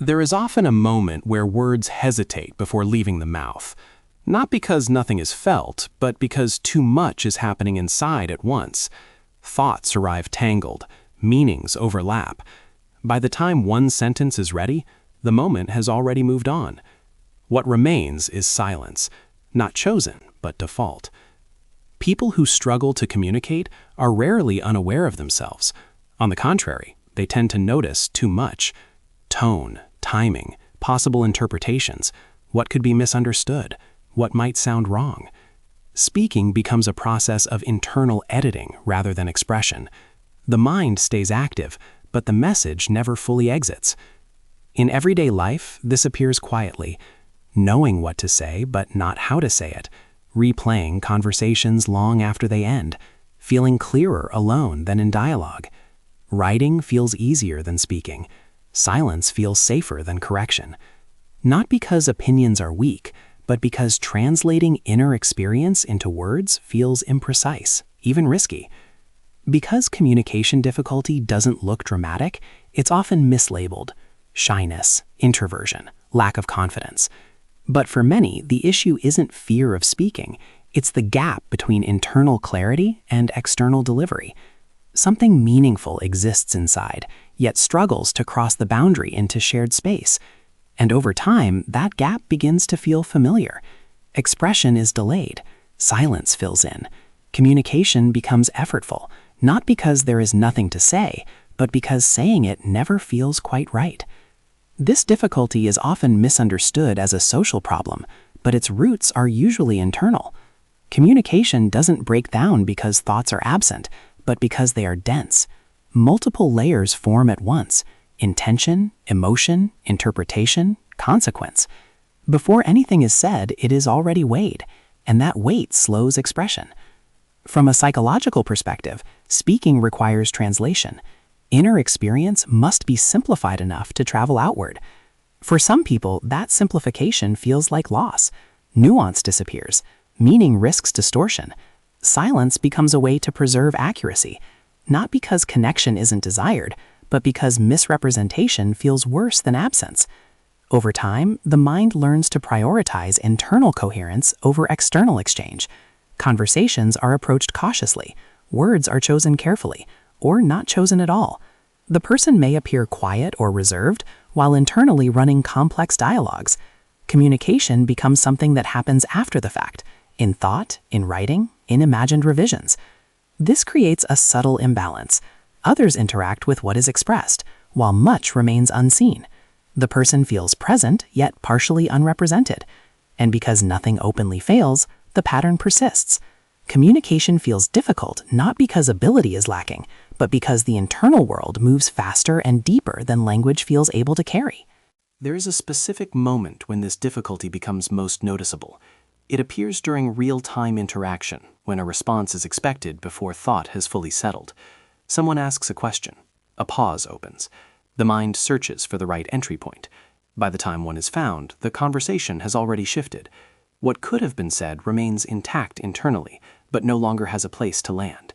There is often a moment where words hesitate before leaving the mouth, not because nothing is felt, but because too much is happening inside at once. Thoughts arrive tangled, meanings overlap. By the time one sentence is ready, the moment has already moved on. What remains is silence, not chosen, but default. People who struggle to communicate are rarely unaware of themselves. On the contrary, they tend to notice too much. Tone, timing, possible interpretations, what could be misunderstood, what might sound wrong. Speaking becomes a process of internal editing rather than expression. The mind stays active, but the message never fully exits. In everyday life, this appears quietly, knowing what to say but not how to say it, replaying conversations long after they end, feeling clearer alone than in dialogue. Writing feels easier than speaking. Silence feels safer than correction. Not because opinions are weak, but because translating inner experience into words feels imprecise, even risky. Because communication difficulty doesn't look dramatic, it's often mislabeled: shyness, introversion, lack of confidence. But for many, the issue isn't fear of speaking, it's the gap between internal clarity and external delivery. Something meaningful exists inside, yet struggles to cross the boundary into shared space. And over time, that gap begins to feel familiar. Expression is delayed. Silence fills in. Communication becomes effortful, not because there is nothing to say, but because saying it never feels quite right. This difficulty is often misunderstood as a social problem, but its roots are usually internal. Communication doesn't break down because thoughts are absent, but because they are dense. Multiple layers form at once: intention, emotion, interpretation, consequence. Before anything is said, it is already weighed, and that weight slows expression. From a psychological perspective, speaking requires translation. Inner experience must be simplified enough to travel outward. For some people, that simplification feels like loss. Nuance disappears. Meaning risks distortion. Silence becomes a way to preserve accuracy, not because connection isn't desired, but because misrepresentation feels worse than absence. Over time, the mind learns to prioritize internal coherence over external exchange. Conversations are approached cautiously, words are chosen carefully, or not chosen at all. The person may appear quiet or reserved while internally running complex dialogues. Communication becomes something that happens after the fact, in thought, in writing, in imagined revisions. This creates a subtle imbalance. Others interact with what is expressed, while much remains unseen. The person feels present, yet partially unrepresented. And because nothing openly fails, the pattern persists. Communication feels difficult not because ability is lacking, but because the internal world moves faster and deeper than language feels able to carry. There is a specific moment when this difficulty becomes most noticeable. It appears during real-time interaction, when a response is expected before thought has fully settled. Someone asks a question. A pause opens. The mind searches for the right entry point. By the time one is found, the conversation has already shifted. What could have been said remains intact internally, but no longer has a place to land.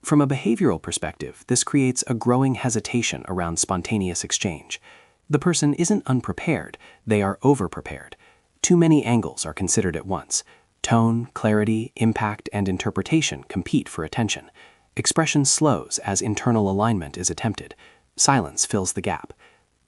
From a behavioral perspective, this creates a growing hesitation around spontaneous exchange. The person isn't unprepared, they are overprepared. Too many angles are considered at once. Tone, clarity, impact, and interpretation compete for attention. Expression slows as internal alignment is attempted. Silence fills the gap.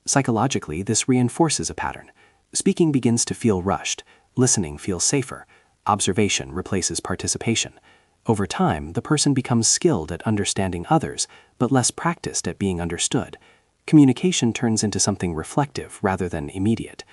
Psychologically, this reinforces a pattern. Speaking begins to feel rushed. Listening feels safer. Observation replaces participation. Over time, the person becomes skilled at understanding others, but less practiced at being understood. Communication turns into something reflective rather than immediate.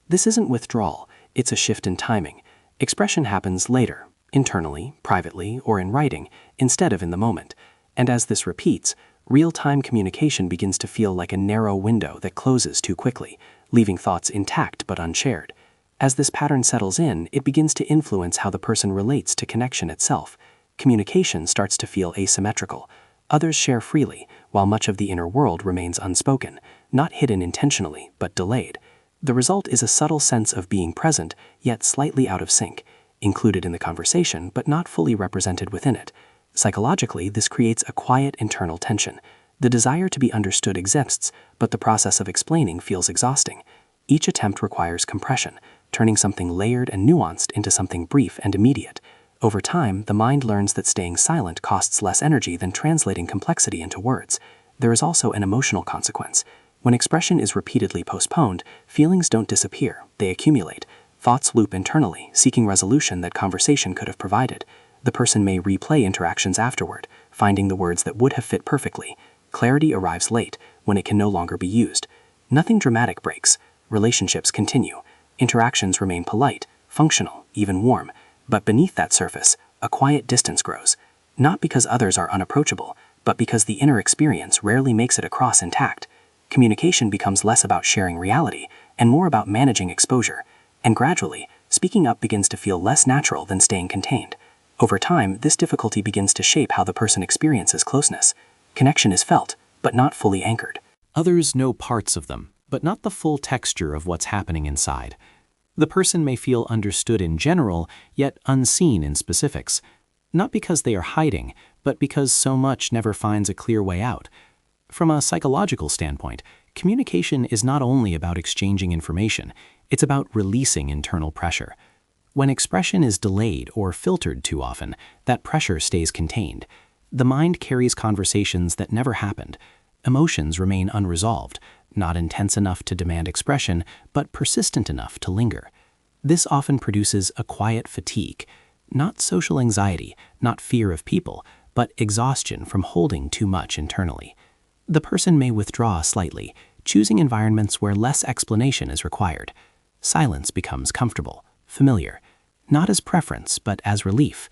This isn't withdrawal, it's a shift in timing. Expression happens later, internally, privately, or in writing, instead of in the moment. And as this repeats, real-time communication begins to feel like a narrow window that closes too quickly, leaving thoughts intact but unshared. As this pattern settles in, it begins to influence how the person relates to connection itself. Communication starts to feel asymmetrical. Others share freely, while much of the inner world remains unspoken, not hidden intentionally, but delayed. The result is a subtle sense of being present, yet slightly out of sync, included in the conversation, but not fully represented within it. Psychologically, this creates a quiet internal tension. The desire to be understood exists, but the process of explaining feels exhausting. Each attempt requires compression, turning something layered and nuanced into something brief and immediate. Over time, the mind learns that staying silent costs less energy than translating complexity into words. There is also an emotional consequence. When expression is repeatedly postponed, feelings don't disappear, they accumulate. Thoughts loop internally, seeking resolution that conversation could have provided. The person may replay interactions afterward, finding the words that would have fit perfectly. Clarity arrives late, when it can no longer be used. Nothing dramatic breaks. Relationships continue. Interactions remain polite, functional, even warm. But beneath that surface, a quiet distance grows. Not because others are unapproachable, but because the inner experience rarely makes it across intact. Communication becomes less about sharing reality and more about managing exposure. And gradually, speaking up begins to feel less natural than staying contained. Over time, this difficulty begins to shape how the person experiences closeness. Connection is felt, but not fully anchored. Others know parts of them, but not the full texture of what's happening inside. The person may feel understood in general, yet unseen in specifics. Not because they are hiding, but because so much never finds a clear way out. From a psychological standpoint, communication is not only about exchanging information, it's about releasing internal pressure. When expression is delayed or filtered too often, that pressure stays contained. The mind carries conversations that never happened. Emotions remain unresolved, not intense enough to demand expression, but persistent enough to linger. This often produces a quiet fatigue, not social anxiety, not fear of people, but exhaustion from holding too much internally. The person may withdraw slightly, choosing environments where less explanation is required. Silence becomes comfortable, familiar, not as preference, but as relief.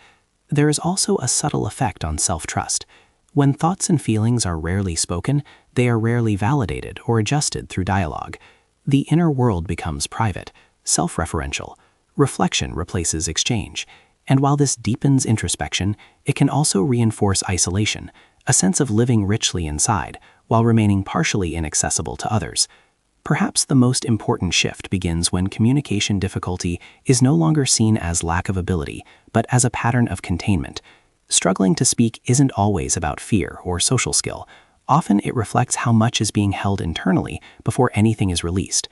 There is also a subtle effect on self-trust. When thoughts and feelings are rarely spoken, they are rarely validated or adjusted through dialogue. The inner world becomes private, self-referential. Reflection replaces exchange. And while this deepens introspection, it can also reinforce isolation, a sense of living richly inside, while remaining partially inaccessible to others. Perhaps the most important shift begins when communication difficulty is no longer seen as lack of ability, but as a pattern of containment. Struggling to speak isn't always about fear or social skill. Often it reflects how much is being held internally before anything is released.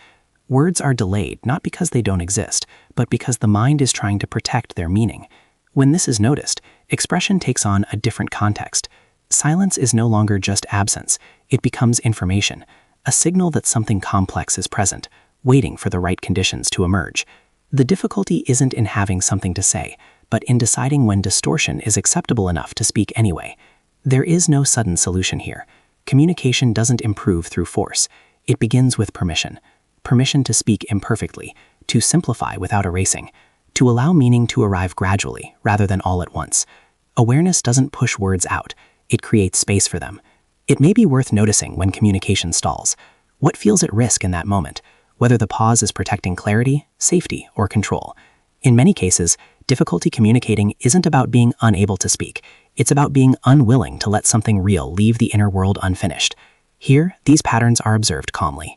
Words are delayed not because they don't exist, but because the mind is trying to protect their meaning. When this is noticed, expression takes on a different context. Silence is no longer just absence, it becomes information, a signal that something complex is present, waiting for the right conditions to emerge. The difficulty isn't in having something to say, but in deciding when distortion is acceptable enough to speak anyway. There is no sudden solution here. Communication doesn't improve through force. It begins with permission. Permission to speak imperfectly, to simplify without erasing, to allow meaning to arrive gradually rather than all at once. Awareness doesn't push words out. It creates space for them. It may be worth noticing when communication stalls. What feels at risk in that moment, whether the pause is protecting clarity, safety, or control. In many cases, difficulty communicating isn't about being unable to speak. It's about being unwilling to let something real leave the inner world unfinished. Here, these patterns are observed calmly.